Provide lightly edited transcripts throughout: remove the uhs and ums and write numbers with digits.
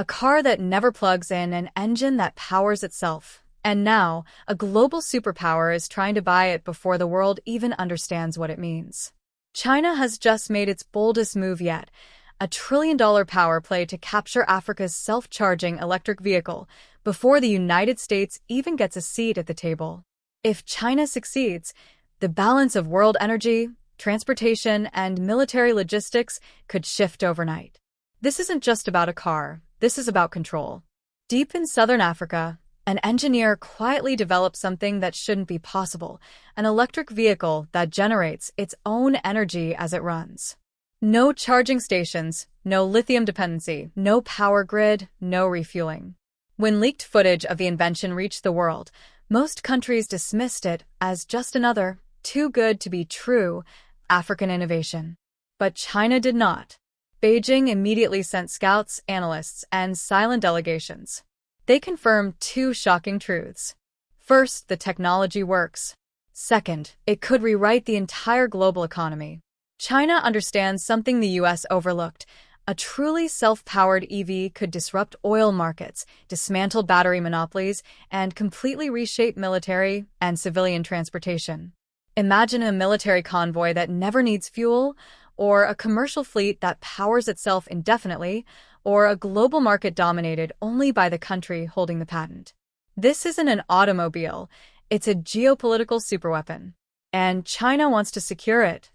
A car that never plugs in, an engine that powers itself. And now, a global superpower is trying to buy it before the world even understands what it means. China has just made its boldest move yet, a trillion-dollar power play to capture Africa's self-charging electric vehicle before the United States even gets a seat at the table. If China succeeds, the balance of world energy, transportation, and military logistics could shift overnight. This isn't just about a car, this is about control. Deep in southern Africa, an engineer quietly developed something that shouldn't be possible, an electric vehicle that generates its own energy as it runs. No charging stations, no lithium dependency, no power grid, no refueling. When leaked footage of the invention reached the world, most countries dismissed it as just another, too good to be true, African innovation. But China did not. Beijing immediately sent scouts, analysts, and silent delegations. They confirmed two shocking truths. First, the technology works. Second, it could rewrite the entire global economy. China understands something the US overlooked. A truly self-powered EV could disrupt oil markets, dismantle battery monopolies, and completely reshape military and civilian transportation. Imagine a military convoy that never needs fuel, or a commercial fleet that powers itself indefinitely, or a global market dominated only by the country holding the patent. This isn't an automobile, it's a geopolitical superweapon. And China wants to secure it.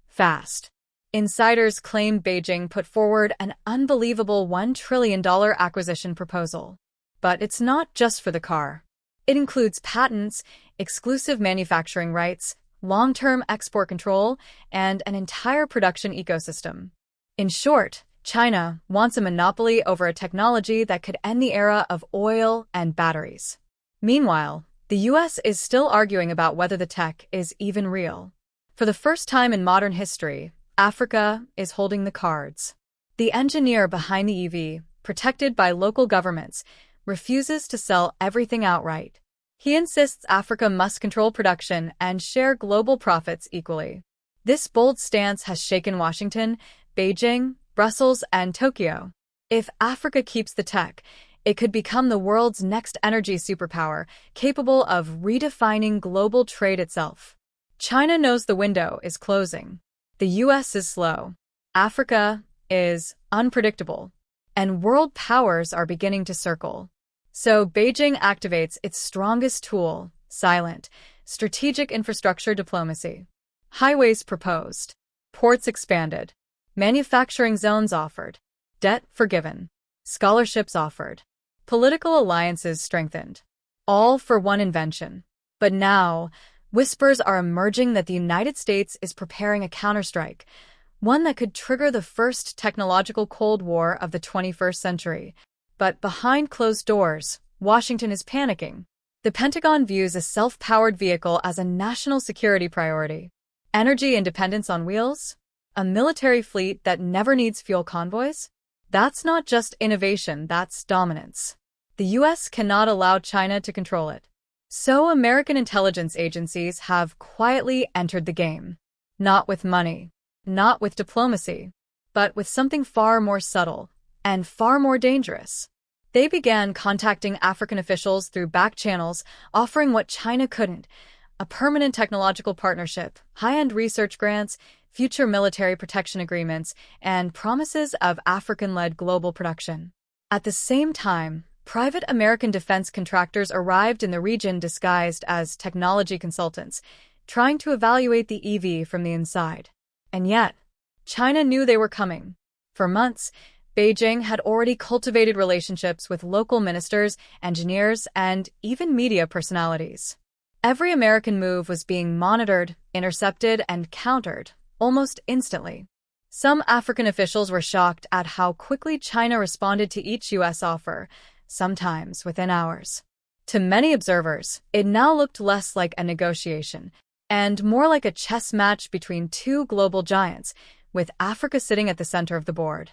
Fast. Insiders claim Beijing put forward an unbelievable $1 trillion acquisition proposal. But it's not just for the car. It includes patents, exclusive manufacturing rights, long-term export control, and an entire production ecosystem. In short, China wants a monopoly over a technology that could end the era of oil and batteries. Meanwhile, the US is still arguing about whether the tech is even real. For the first time in modern history, Africa is holding the cards. The engineer behind the EV, protected by local governments, refuses to sell everything outright. He insists Africa must control production and share global profits equally. This bold stance has shaken Washington, Beijing, Brussels, and Tokyo. If Africa keeps the tech, it could become the world's next energy superpower, capable of redefining global trade itself. China knows the window is closing. The US is slow. Africa is unpredictable. And world powers are beginning to circle. So Beijing activates its strongest tool, silent, strategic infrastructure diplomacy. Highways proposed. Ports expanded. Manufacturing zones offered. Debt forgiven. Scholarships offered. Political alliances strengthened. All for one invention. But now, whispers are emerging that the United States is preparing a counterstrike, one that could trigger the first technological Cold War of the 21st century. But behind closed doors, Washington is panicking. The Pentagon views a self-powered vehicle as a national security priority. Energy independence on wheels? A military fleet that never needs fuel convoys? That's not just innovation, that's dominance. The US cannot allow China to control it. So American intelligence agencies have quietly entered the game. Not with money, not with diplomacy, but with something far more subtle and far more dangerous. They began contacting African officials through back channels, offering what China couldn't: a permanent technological partnership, high-end research grants, future military protection agreements, and promises of African-led global production. At the same time, private American defense contractors arrived in the region disguised as technology consultants, trying to evaluate the EV from the inside. And yet, China knew they were coming. For months, Beijing had already cultivated relationships with local ministers, engineers, and even media personalities. Every American move was being monitored, intercepted, and countered, almost instantly. Some African officials were shocked at how quickly China responded to each US offer, sometimes within hours. To many observers, it now looked less like a negotiation, and more like a chess match between two global giants, with Africa sitting at the center of the board.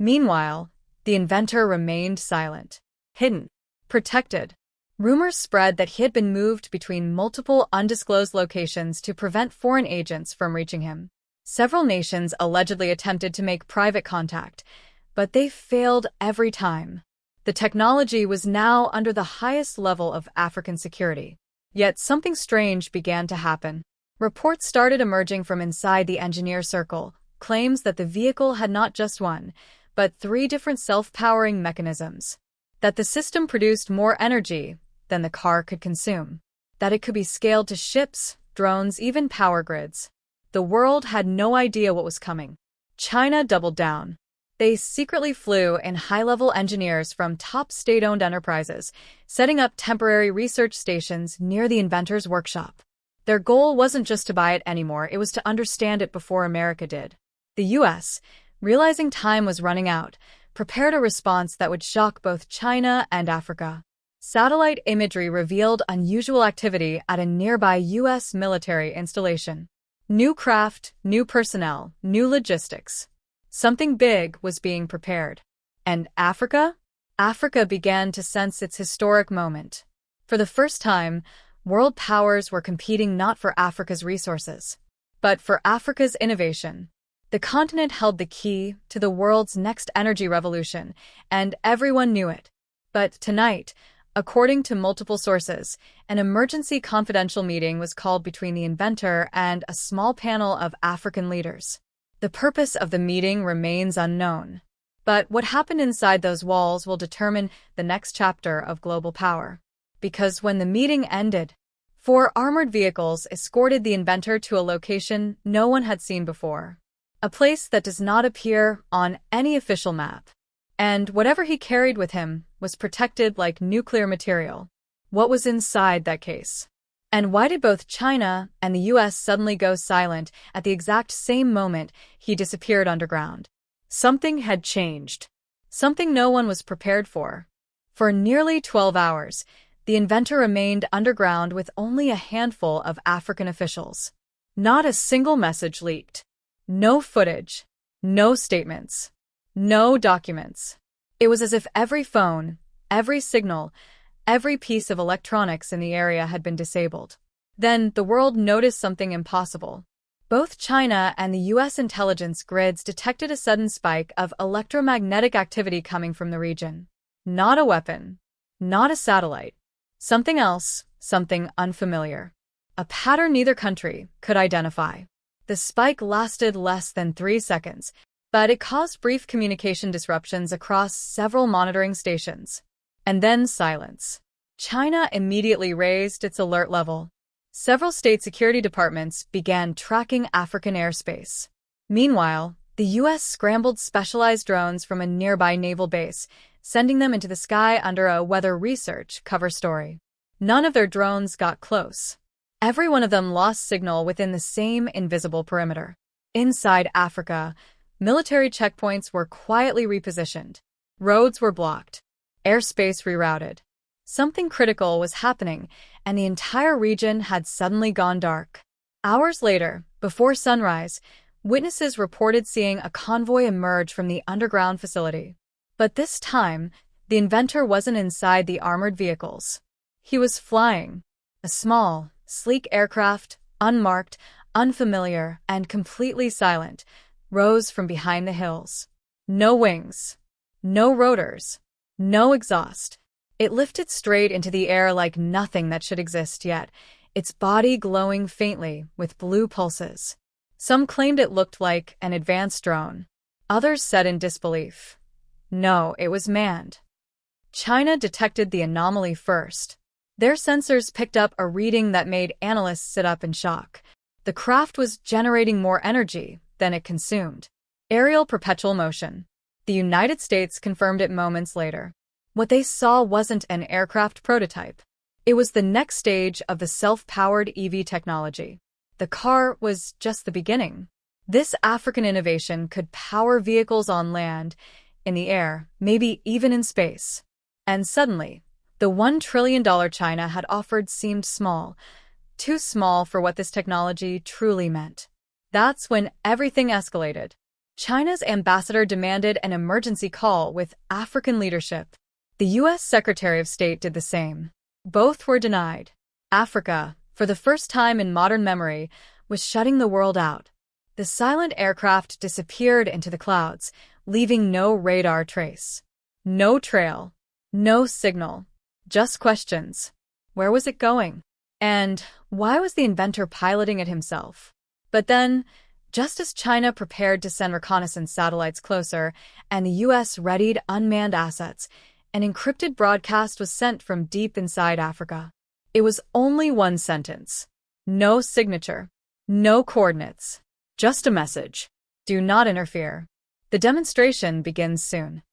Meanwhile, the inventor remained silent, hidden, protected. Rumors spread that he had been moved between multiple undisclosed locations to prevent foreign agents from reaching him. Several nations allegedly attempted to make private contact, but they failed every time. The technology was now under the highest level of African security. Yet something strange began to happen. Reports started emerging from inside the engineer circle, claims that the vehicle had not just one, but three different self-powering mechanisms. That the system produced more energy than the car could consume. That it could be scaled to ships, drones, even power grids. The world had no idea what was coming. China doubled down. They secretly flew in high-level engineers from top state-owned enterprises, setting up temporary research stations near the inventor's workshop. Their goal wasn't just to buy it anymore, it was to understand it before America did. The U.S., realizing time was running out, prepared a response that would shock both China and Africa. Satellite imagery revealed unusual activity at a nearby U.S. military installation. New craft, new personnel, new logistics. Something big was being prepared. And Africa? Africa began to sense its historic moment. For the first time, world powers were competing not for Africa's resources, but for Africa's innovation. The continent held the key to the world's next energy revolution, and everyone knew it. But tonight, according to multiple sources, an emergency confidential meeting was called between the inventor and a small panel of African leaders. The purpose of the meeting remains unknown. But what happened inside those walls will determine the next chapter of global power. Because when the meeting ended, 4 armored vehicles escorted the inventor to a location no one had seen before. A place that does not appear on any official map. And whatever he carried with him was protected like nuclear material. What was inside that case? And why did both China and the US suddenly go silent at the exact same moment he disappeared underground? Something had changed. Something no one was prepared for. For nearly 12 hours, the inventor remained underground with only a handful of African officials. Not a single message leaked. No footage. No statements. No documents. It was as if every phone, every signal, every piece of electronics in the area had been disabled. Then the world noticed something impossible. Both China and the US intelligence grids detected a sudden spike of electromagnetic activity coming from the region. Not a weapon. Not a satellite. Something else, something unfamiliar. A pattern neither country could identify. The spike lasted less than 3 seconds, but it caused brief communication disruptions across several monitoring stations. And then silence. China immediately raised its alert level. Several state security departments began tracking African airspace. Meanwhile, the U.S. scrambled specialized drones from a nearby naval base, sending them into the sky under a weather research cover story. None of their drones got close. Every one of them lost signal within the same invisible perimeter. Inside Africa, military checkpoints were quietly repositioned. Roads were blocked. Airspace rerouted. Something critical was happening, and the entire region had suddenly gone dark. Hours later, before sunrise, witnesses reported seeing a convoy emerge from the underground facility. But this time, the inventor wasn't inside the armored vehicles. He was flying. A small, sleek aircraft, unmarked, unfamiliar, and completely silent, rose from behind the hills. No wings. No rotors. No exhaust. It lifted straight into the air like nothing that should exist yet, its body glowing faintly with blue pulses. Some claimed it looked like an advanced drone. Others said in disbelief, no, it was manned. China detected the anomaly first. Their sensors picked up a reading that made analysts sit up in shock. The craft was generating more energy than it consumed. Aerial perpetual motion. The United States confirmed it moments later. What they saw wasn't an aircraft prototype. It was the next stage of the self-powered EV technology. The car was just the beginning. This African innovation could power vehicles on land, in the air, maybe even in space. And suddenly, the $1 trillion China had offered seemed small, too small for what this technology truly meant. That's when everything escalated. China's ambassador demanded an emergency call with African leadership. The U.S. Secretary of State did the same. Both were denied. Africa, for the first time in modern memory, was shutting the world out. The silent aircraft disappeared into the clouds, leaving no radar trace. No trail. No signal. Just questions. Where was it going? And why was the inventor piloting it himself? But then, just as China prepared to send reconnaissance satellites closer and the US readied unmanned assets, an encrypted broadcast was sent from deep inside Africa. It was only one sentence. No signature. No coordinates. Just a message. Do not interfere. The demonstration begins soon.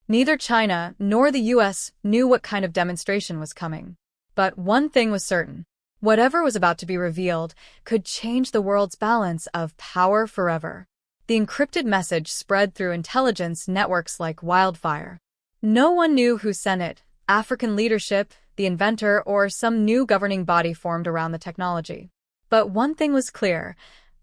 Neither China nor the US knew what kind of demonstration was coming. But one thing was certain. Whatever was about to be revealed could change the world's balance of power forever. The encrypted message spread through intelligence networks like wildfire. No one knew who sent it, African leadership, the inventor, or some new governing body formed around the technology. But one thing was clear.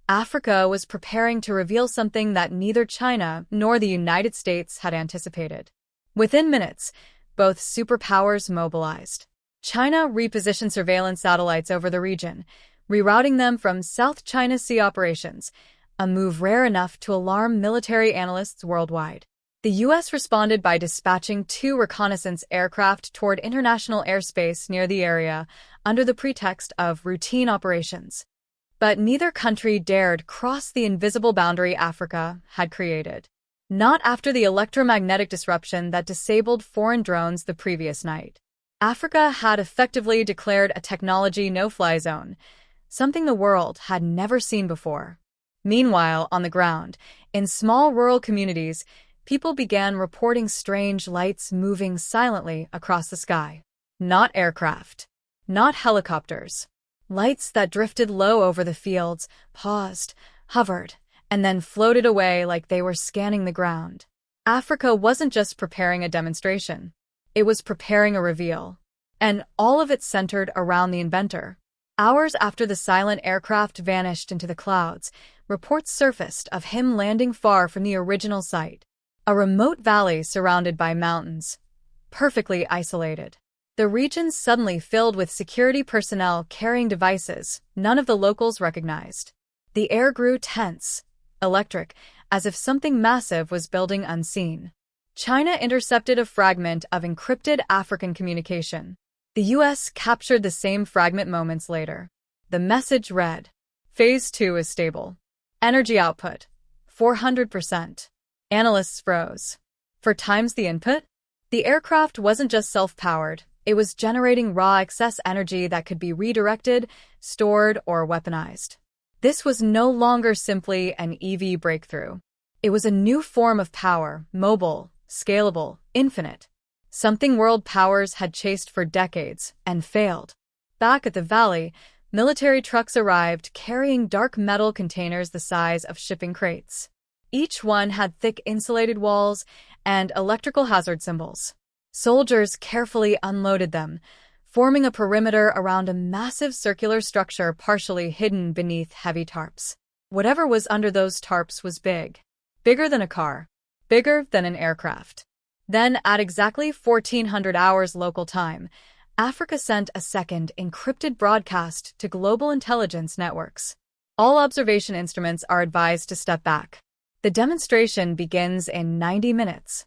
Africa was preparing to reveal something that neither China nor the United States had anticipated. Within minutes, both superpowers mobilized. China repositioned surveillance satellites over the region, rerouting them from South China Sea operations, a move rare enough to alarm military analysts worldwide. The U.S. responded by dispatching 2 reconnaissance aircraft toward international airspace near the area under the pretext of routine operations. But neither country dared cross the invisible boundary Africa had created. Not after the electromagnetic disruption that disabled foreign drones the previous night. Africa had effectively declared a technology no-fly zone, something the world had never seen before. Meanwhile, on the ground, in small rural communities, people began reporting strange lights moving silently across the sky. Not aircraft. Not helicopters. Lights that drifted low over the fields, paused, hovered, and then floated away like they were scanning the ground. Africa wasn't just preparing a demonstration. It was preparing a reveal. And all of it centered around the inventor. Hours after the silent aircraft vanished into the clouds, reports surfaced of him landing far from the original site. A remote valley surrounded by mountains. Perfectly isolated. The region suddenly filled with security personnel carrying devices none of the locals recognized. The air grew tense, electric, as if something massive was building unseen. China intercepted a fragment of encrypted African communication. The U.S. captured the same fragment moments later. The message read, Phase 2 is stable. Energy output, 400%. Analysts froze. For times the input? The aircraft wasn't just self-powered, it was generating raw excess energy that could be redirected, stored, or weaponized. This was no longer simply an EV breakthrough. It was a new form of power, mobile, scalable, infinite. Something world powers had chased for decades and failed. Back at the valley, military trucks arrived carrying dark metal containers the size of shipping crates. Each one had thick insulated walls and electrical hazard symbols. Soldiers carefully unloaded them, forming a perimeter around a massive circular structure partially hidden beneath heavy tarps. Whatever was under those tarps was big. Bigger than a car. Bigger than an aircraft. Then, at exactly 1400 hours local time, Africa sent a second encrypted broadcast to global intelligence networks. All observation instruments are advised to step back. The demonstration begins in 90 minutes.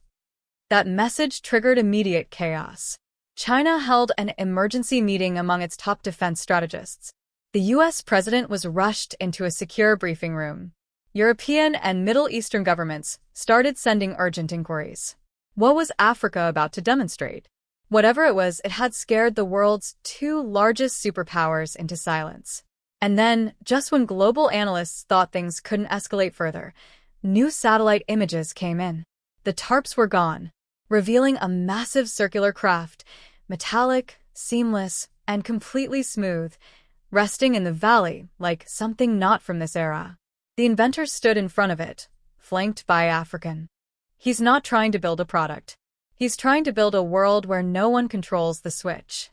That message triggered immediate chaos. China held an emergency meeting among its top defense strategists. The U.S. president was rushed into a secure briefing room. European and Middle Eastern governments started sending urgent inquiries. What was Africa about to demonstrate? Whatever it was, it had scared the world's 2 largest superpowers into silence. And then, just when global analysts thought things couldn't escalate further, new satellite images came in. The tarps were gone, revealing a massive circular craft, metallic, seamless, and completely smooth, resting in the valley like something not from this era. The inventor stood in front of it, flanked by African. He's not trying to build a product. He's trying to build a world where no one controls the switch.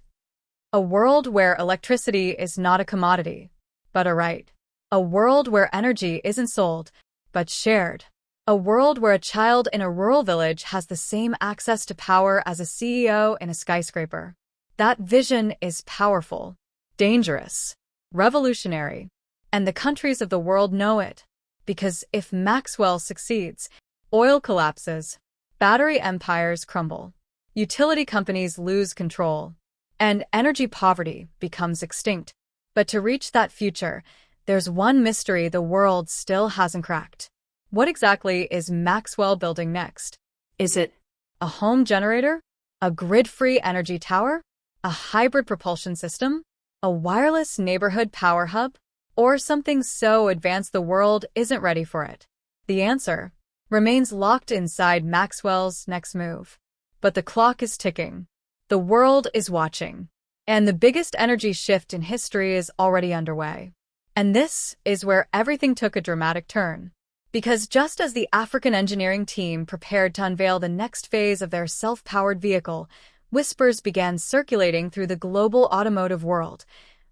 A world where electricity is not a commodity, but a right. A world where energy isn't sold, but shared. A world where a child in a rural village has the same access to power as a CEO in a skyscraper. That vision is powerful, dangerous, revolutionary. And the countries of the world know it. Because if Maxwell succeeds, oil collapses, battery empires crumble. utility companies lose control, and energy poverty becomes extinct. But to reach that future, there's one mystery the world still hasn't cracked. What exactly is Maxwell building next? Is it a home generator? A grid-free energy tower? A hybrid propulsion system? A wireless neighborhood power hub? Or something so advanced the world isn't ready for it? The answer remains locked inside Maxwell's next move. But the clock is ticking. The world is watching. And the biggest energy shift in history is already underway. And this is where everything took a dramatic turn. Because just as the African engineering team prepared to unveil the next phase of their self-powered vehicle, whispers began circulating through the global automotive world.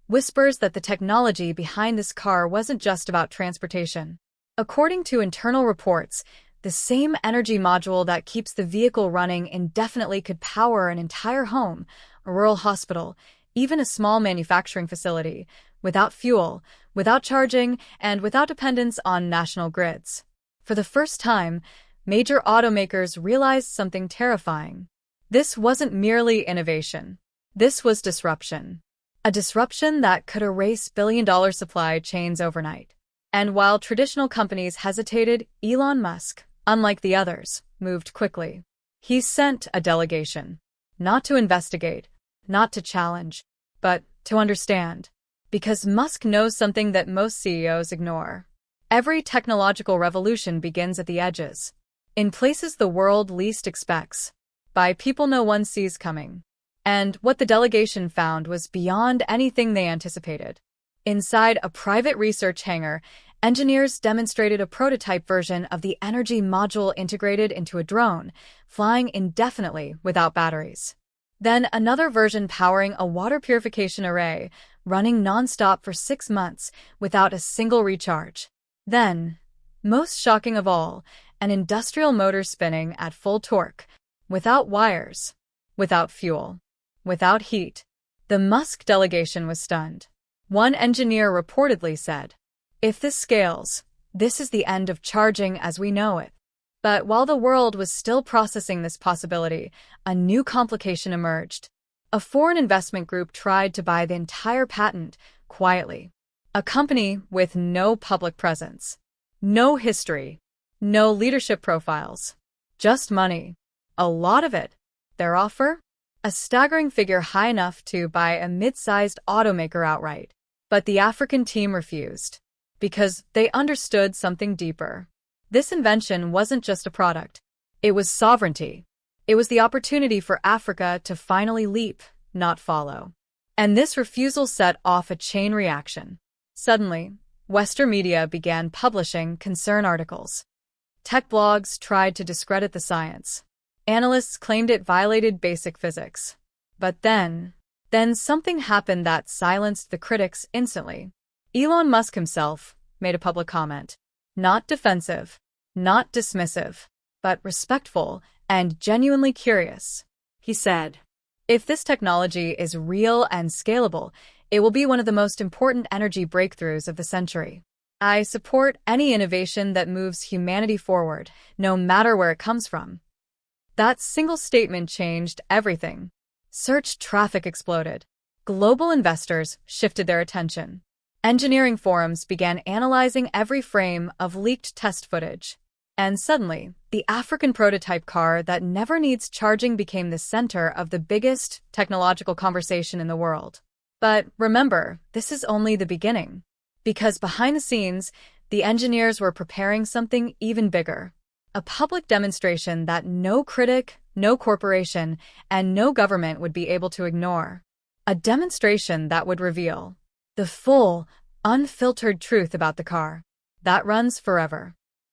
Whispers that the technology behind this car wasn't just about transportation. According to internal reports, the same energy module that keeps the vehicle running indefinitely could power an entire home, a rural hospital, even a small manufacturing facility, without fuel, without charging, and without dependence on national grids. For the first time, major automakers realized something terrifying. This wasn't merely innovation. This was disruption. A disruption that could erase billion-dollar supply chains overnight. And while traditional companies hesitated, Elon Musk, unlike the others, moved quickly. He sent a delegation, not to investigate, not to challenge, but to understand. Because Musk knows something that most CEOs ignore. Every technological revolution begins at the edges, in places the world least expects, by people no one sees coming. And what the delegation found was beyond anything they anticipated. Inside a private research hangar, engineers demonstrated a prototype version of the energy module integrated into a drone, flying indefinitely without batteries. Then another version powering a water purification array, running non-stop for 6 months without a single recharge. Then, most shocking of all, an industrial motor spinning at full torque, without wires, without fuel, without heat. The Musk delegation was stunned. One engineer reportedly said, "If this scales, this is the end of charging as we know it." But while the world was still processing this possibility, a new complication emerged. A foreign investment group tried to buy the entire patent, quietly. A company with no public presence, no history, no leadership profiles, just money. A lot of it. Their offer? A staggering figure high enough to buy a mid-sized automaker outright. But the African team refused. Because they understood something deeper. This invention wasn't just a product. It was sovereignty. It was the opportunity for Africa to finally leap, not follow. And this refusal set off a chain reaction. Suddenly, Western media began publishing concern articles. Tech blogs tried to discredit the science. Analysts claimed it violated basic physics. But then something happened that silenced the critics instantly. Elon Musk himself made a public comment. Not defensive, not dismissive, but respectful and genuinely curious. He said, "If this technology is real and scalable, it will be one of the most important energy breakthroughs of the century. I support any innovation that moves humanity forward, no matter where it comes from." That single statement changed everything. Search traffic exploded. Global investors shifted their attention. Engineering forums began analyzing every frame of leaked test footage. And suddenly, the African prototype car that never needs charging became the center of the biggest technological conversation in the world. But remember, this is only the beginning. Because behind the scenes, the engineers were preparing something even bigger. A public demonstration that no critic, no corporation, and no government would be able to ignore. A demonstration that would reveal the full, unfiltered truth about the car that runs forever.